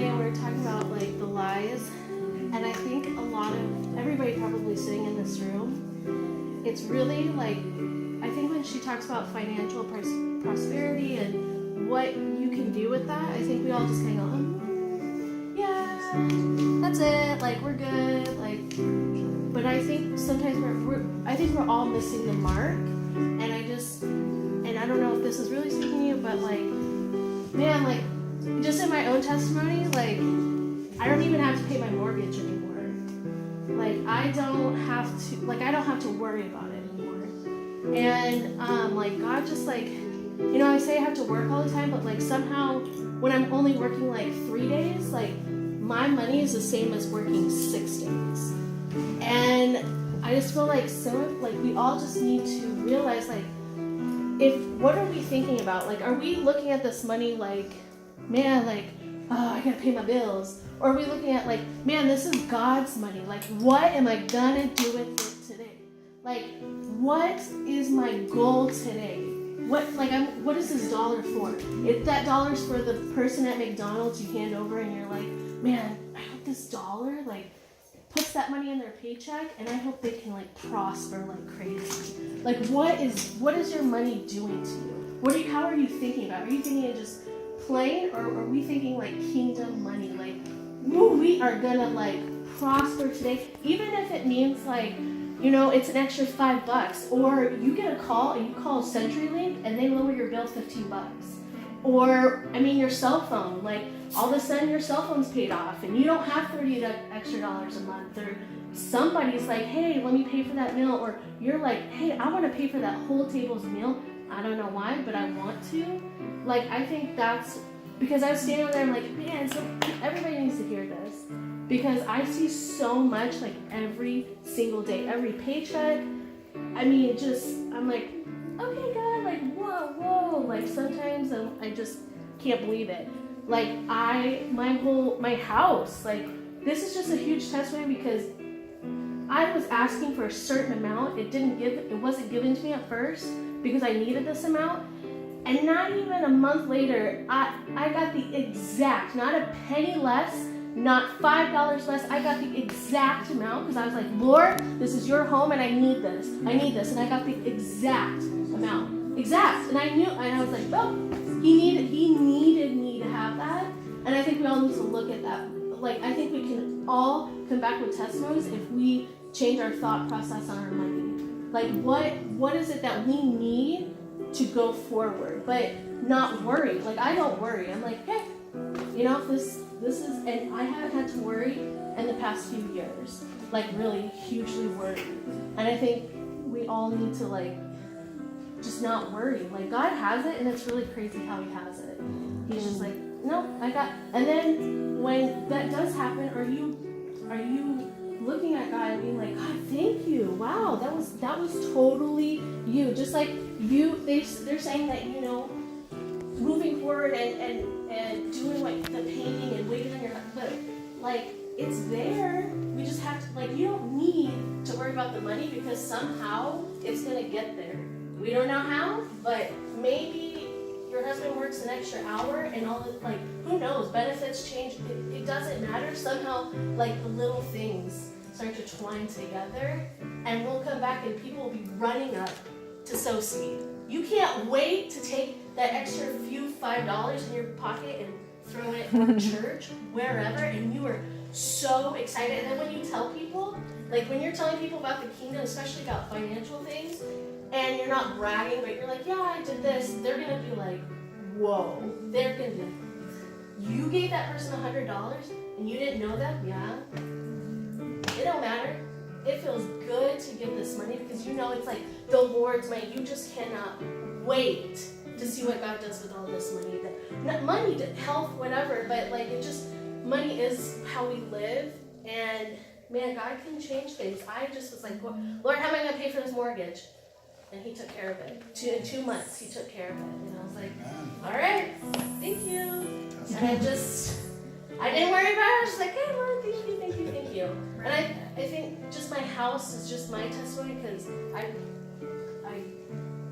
day and we were talking about like the lies, and I think a lot of everybody probably sitting in this room, it's really like, I think when she talks about financial prosperity and what you can do with that, I think we all just kind of go, yeah, that's it, like we're good, like. But I think sometimes we're all missing the mark, and I don't know if this is really speaking to you, but like, man, like, just in my own testimony, like, I don't even have to pay my mortgage anymore. Like, I don't have to worry about it anymore. And like, God just like, I say I have to work all the time, but like somehow when I'm only working like 3 days, like my money is the same as working 6 days. And I just feel like we all just need to realize, like, what are we thinking about? Like, are we looking at this money like, man, like, oh, I gotta pay my bills? Or are we looking at like, man, this is God's money. Like, what am I gonna do with it today? Like, what is my goal today? What is this dollar for? If that dollar's for the person at McDonald's you hand over and you're like, man, I hope this dollar, like, puts that money in their paycheck, and I hope they can like prosper like crazy. Like, what is your money doing to you? How are you thinking about it? Are you thinking of just plain, or are we thinking like kingdom money? Like, we are gonna like prosper today, even if it means like, it's an extra $5, or you get a call and you call CenturyLink and they lower your bill $15. Or, your cell phone, like, all of a sudden your cell phone's paid off and you don't have $30 extra a month, or somebody's like, hey, let me pay for that meal, or you're like, hey, I want to pay for that whole table's meal. I don't know why, but I want to. Like, I think that's, because I was standing there, I'm like, man, so everybody needs to hear this, because I see so much, like, every single day, every paycheck. I'm like, okay, God, like, whoa, like, sometimes I just can't believe it. Like, my house, like, this is just a huge testimony, because I was asking for a certain amount. It wasn't given to me at first because I needed this amount. And not even a month later, I got the exact, not a penny less, not $5 less. I got the exact amount, because I was like, Lord, this is your home and I need this. And I got the exact amount. Exact. And I was like, well, he needed me to have that. And I think we all need to look at that. Like, I think we can all come back with testimonies if we change our thought process on our money. Like, what is it that we need to go forward, but not worry. Like, I don't worry. I'm like, hey, this is, and I haven't had to worry in the past few years, like, really hugely worried. And I think we all need to, like, just not worry. Like, God has it, and it's really crazy how he has it. He's just like, no, and then when that does happen, are you looking at God and being like, God, thank you. Wow, that was totally you. Just like they're saying that, moving forward and doing like the painting and waiting on your, but like, it's there. We just have to, like, you don't need to worry about the money, because somehow it's gonna get there. We don't know how, but maybe your husband works an extra hour and all the, like, who knows, benefits change. It doesn't matter. Somehow, like, the little things start to twine together, and we'll come back and people will be running up to sow seed. You can't wait to take that extra few $5 in your pocket and throw it in church, wherever, and you are so excited. And then when you tell people, like, when you're telling people about the kingdom, especially about financial things, and you're not bragging, but you're like, yeah, I did this, they're going to be like, whoa. They're going to be like, you gave that person $100 and you didn't know them? Yeah. It don't matter. It feels good to give this money, because it's like the Lord's money. You just cannot wait to see what God does with all this money. Not money, health, whatever, but like, money is how we live, and man, God can change things. I just was like, Lord, how am I going to pay for this mortgage? And he took care of it. In 2 months, he took care of it. And I was like, all right, thank you. And I didn't worry about it. I was just like, hey, Lord, thank you. And I think just my house is just my testimony, because I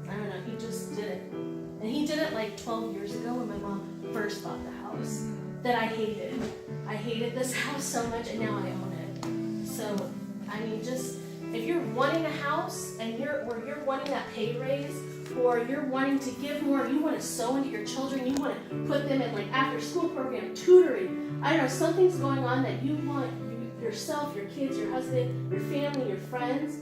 don't know, he just did it. And he did it like 12 years ago when my mom first bought the house. that I hated. I hated this house so much, and now I own it. So, I mean, just if you're wanting a house and you're wanting that pay raise, or you're wanting to give more, you want to sow into your children, you want to put them in like after school program, tutoring. I don't know, something's going on that you want yourself, your kids, your husband, your family, your friends.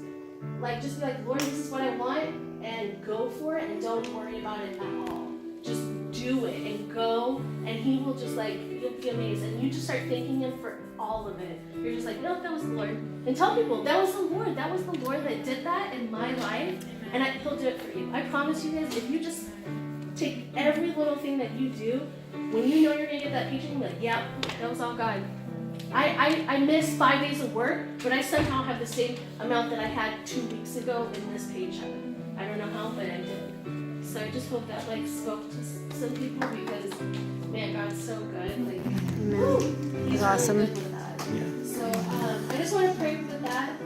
Like, just be like, Lord, this is what I want, and go for it, and don't worry about it at all. Just do it and go, and he will just like, you'll be amazed. And you just start thanking him for all of it. You're just like, no, that was the Lord. And tell people, that was the Lord. That was the Lord that did that in my life, and he'll do it for you. I promise you guys, if you just take every little thing that you do, when you know you're going to get that paycheck, you'll be like, yeah, that was all God. I missed 5 days of work, but I somehow have the same amount that I had 2 weeks ago in this paycheck. I don't know how, but I did. So I just hope that like spoke to some people, because man, God's so good. Like, woo, he's awesome. Really good with that. Yeah. So I just want to pray for that,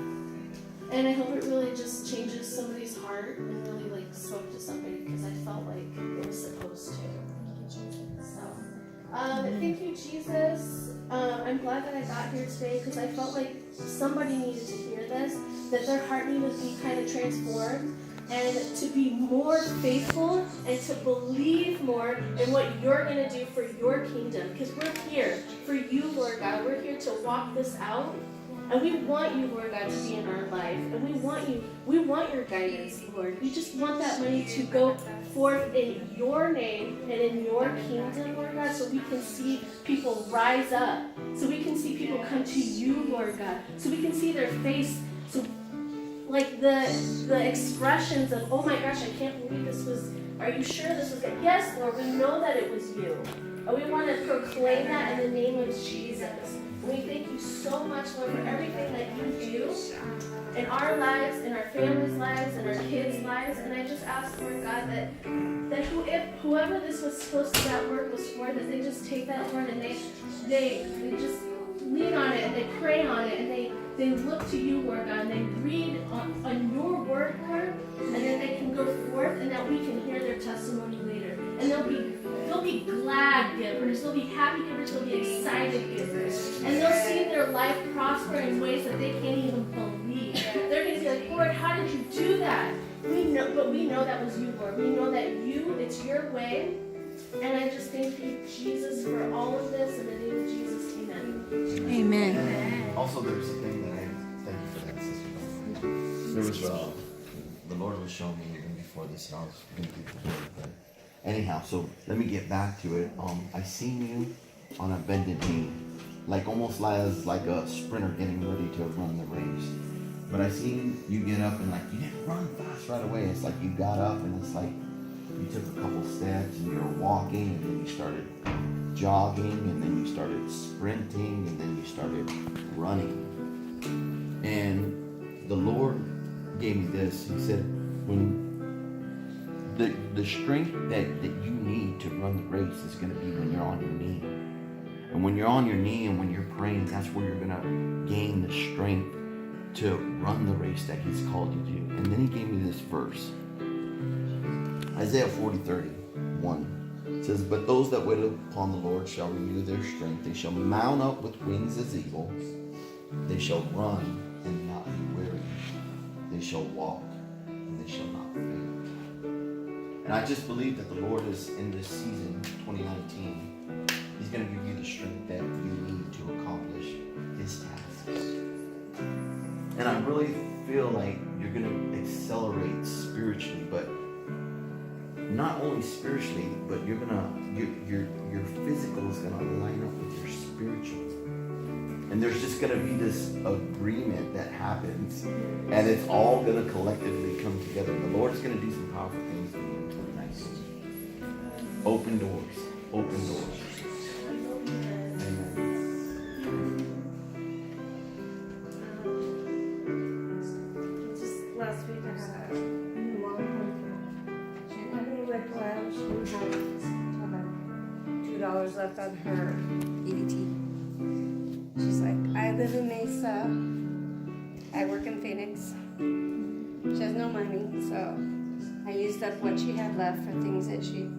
and I hope it really just changes somebody's heart and really like spoke to somebody, because I felt like it was supposed to. So thank you, Jesus. I'm glad that I got here today, because I felt like somebody needed to hear this, that their heart needed to be kind of transformed, and to be more faithful and to believe more in what you're going to do for your kingdom. Because we're here for you, Lord God. We're here to walk this out. And we want you, Lord God, to be in our life. And we want your guidance, Lord. We just want that money to go forth in your name and in your kingdom, Lord God, so we can see people rise up. So we can see people come to you, Lord God. So we can see their face. So like the expressions of, oh my gosh, I can't believe this was, are you sure this was good? Yes, Lord, we know that it was you. And we want to proclaim that in the name of Jesus. And we thank you so much, Lord, for everything that you do in our lives, in our families' lives, in our kids' lives. And I just ask, Lord God, that whoever this was supposed to, that word was for, that they just take that word and they just lean on it, and they pray on it, and they look to you, Lord God, and they read on your word, Lord, and then they can go forth, and that we can hear their testimony later. And they'll be glad givers, they'll be happy givers, they'll be excited givers, and they'll see their life prosper in ways that they can't even believe. They're going to be like, Lord, how did you do that? We know that was you, Lord. We know that it's your way. And I just thank you, Jesus, for all of this. In the name of Jesus, amen. Amen. Also, there's a thing that thank you for that, Sister. There was the Lord was showing me even before this, and I was going to get the word, but anyhow, so let me get back to it. I seen you on a bended knee, like almost like a sprinter getting ready to run the race. But I seen you get up and like you didn't run fast right away. It's like you got up and it's like you took a couple steps and you were walking, and then you started jogging, and then you started sprinting, and then you started running. And the Lord gave me this. He said, when the strength that you need to run the race is going to be when you're on your knee. And when you're on your knee and when you're praying, that's where you're going to gain the strength to run the race that he's called you to. And then he gave me this verse. Isaiah 40:31 says, but those that wait upon the Lord shall renew their strength. They shall mount up with wings as eagles. They shall run and not be weary. They shall walk and they shall not faint. And I just believe that the Lord is in this season, 2019, he's going to give you the strength that you need to accomplish his tasks. And I really feel like you're going to accelerate spiritually, but not only spiritually, but your physical is going to line up with your spiritual. And there's just going to be this agreement that happens, and it's all going to collectively come together. The Lord is going to do some powerful things for you in 2019. Open doors. Open doors. Amen. Just last week I had a new mom come through. She had me with well, she had about $2 left on her EBT. She's like, I live in Mesa. I work in Phoenix. She has no money, so I used up what she had left for things that she had.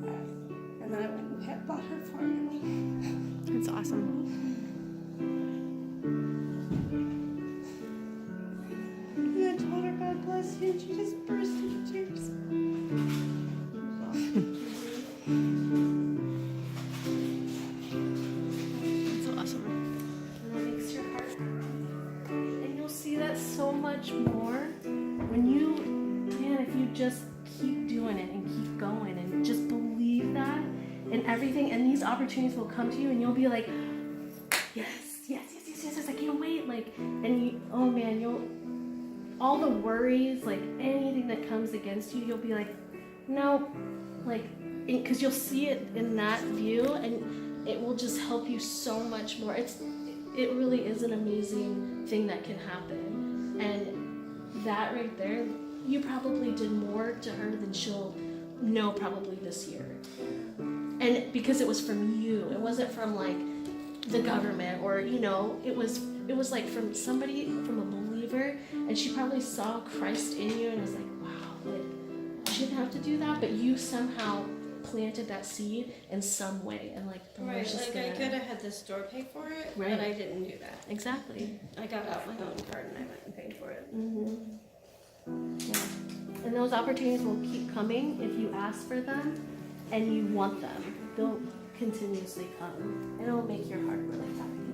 And then I went and bought her formula. That's awesome. And I told her, God bless you, and she just burst into tears. That's awesome. And that makes your heart grow. And you'll see that so much more when you, man, if you just keep doing it and keep going and just believe that in everything, and these opportunities will come to you and you'll be like, yes, I can't wait. Like, and you, oh man, you'll, all the worries, like anything that comes against you, you'll be like, no, like, because you'll see it in that view, and it will just help you so much more. It really is an amazing thing that can happen, and that right there, you probably did more to her than she'll know probably this year. And because it was from you, it wasn't from like the government, or you know, it was like from somebody, from a believer, and she probably saw Christ in you and was like, wow, like, she didn't have to do that, but you somehow planted that seed in some way, and like the Right, Lord's just like I gonna... could have had the store pay for it, Right. but I didn't do that. Exactly. I got out my own card and I went and paid for it. Yeah. And those opportunities will keep coming if you ask for them and you want them. They'll continuously come, and it'll make your heart really happy.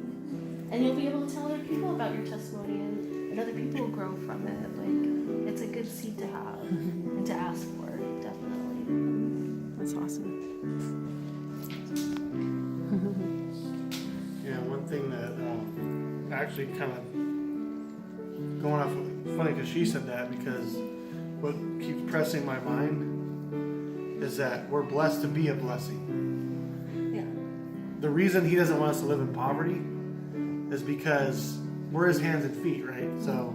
And you'll be able to tell other people about your testimony, and other people will grow from it. Like, it's a good seed to have and to ask for, definitely. That's awesome. Yeah, one thing that actually kind of going off, funny because she said that, because what keeps pressing my mind is that we're blessed to be a blessing. Yeah. The reason he doesn't want us to live in poverty is because we're his hands and feet, right? So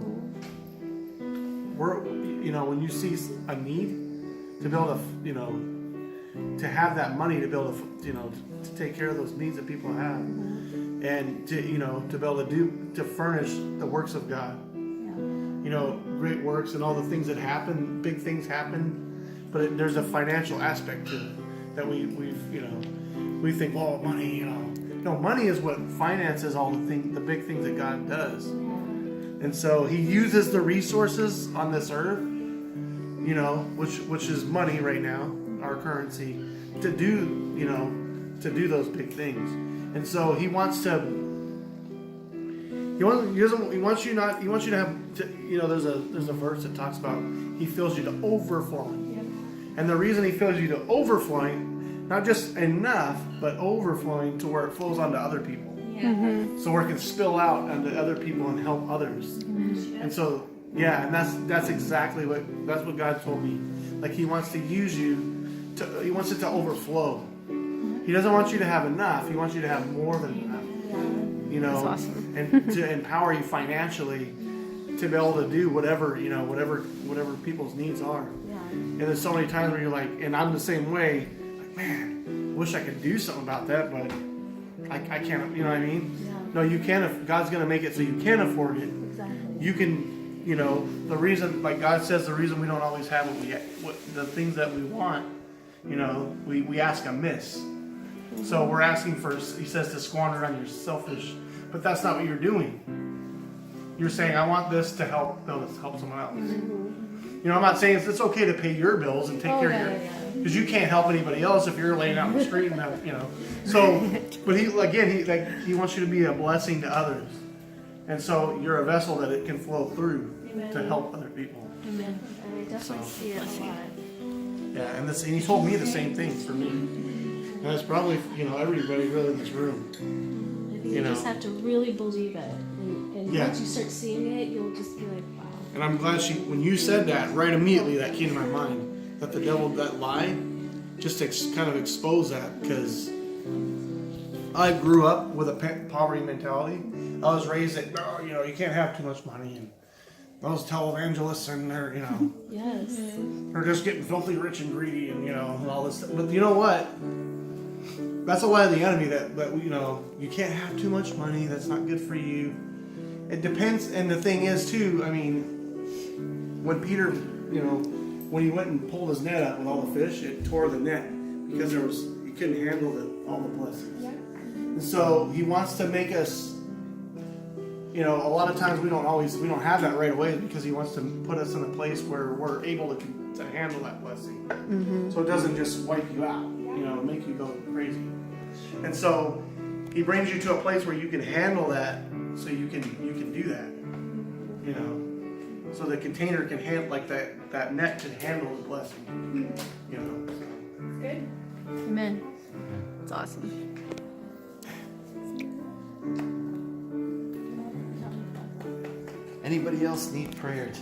we're, you know, when you see a need, to be able to, you know, to have that money to be able to, you know, to take care of those needs that people have, and to, you know, to be able to furnish the works of God. You know, great works and all the things that happen, big things happen, but there's a financial aspect to it that we've, you know, we think, oh, money, you know. No, money is what finances all the big things that God does. And so he uses the resources on this earth, you know, which is money right now, our currency, to do, you know, to do those big things. And so he wants to, he wants you to have, you know, there's a verse that talks about he fills you to overflowing. And the reason he fills you to overflowing, not just enough, but overflowing to where it flows onto other people. Yeah. So where it can spill out onto other people and help others. And so, yeah, and that's exactly what God told me. Like, he wants to use you he wants it to overflow. He doesn't want you to have enough. He wants you to have more than enough. You know, That's awesome. And to empower you financially to be able to do whatever, you know, whatever people's needs are. Yeah. And there's so many times where you're like, and I'm the same way, like, man, I wish I could do something about that, but I can't, you know what I mean? Yeah. No, you can, if God's going to make it so you can afford it. Exactly. You can, you know, the reason, like God says, the reason we don't always have the things that we want, you know, we ask amiss. So we're asking for, he says, to squander on your selfish, but that's not what you're doing. You're saying, I want this to help someone else. You know, I'm not saying it's okay to pay your bills and take care of your, because you can't help anybody else if you're laying out on the street and have, you know. So, but he wants you to be a blessing to others, and so you're a vessel that it can flow through to help other people. Amen. And I definitely see it a lot. Yeah, and he told me the same thing for me, and it's probably, you know, everybody really in this room. I think You you know. just have to really believe it, and Yeah. once you start seeing it, you'll just be like, wow. And I'm glad when you said that, right immediately that came to my mind, that the devil, that lie, just kind of expose that, because I grew up with a poverty mentality. I was raised that, oh, you know, you can't have too much money, and those televangelists and they're, you know, Yes. they're just getting filthy rich and greedy, and, you know, and all this stuff. But you know what? That's a lie of the enemy, that you know, you can't have too much money, that's not good for you. It depends, and the thing is too, I mean, when Peter, you know, when he went and pulled his net up with all the fish, it tore the net because he you couldn't handle all the blessings. Yeah. And so he wants to make us, you know, a lot of times we don't have that right away because he wants to put us in a place where we're able to handle that blessing. So it doesn't just wipe you out, you know, make you go crazy. And so he brings you to a place where you can handle that, so you can do that, you know, so the container can handle, like that net can handle the blessing, you know. Good. Amen. It's awesome. Anybody else need prayer tonight?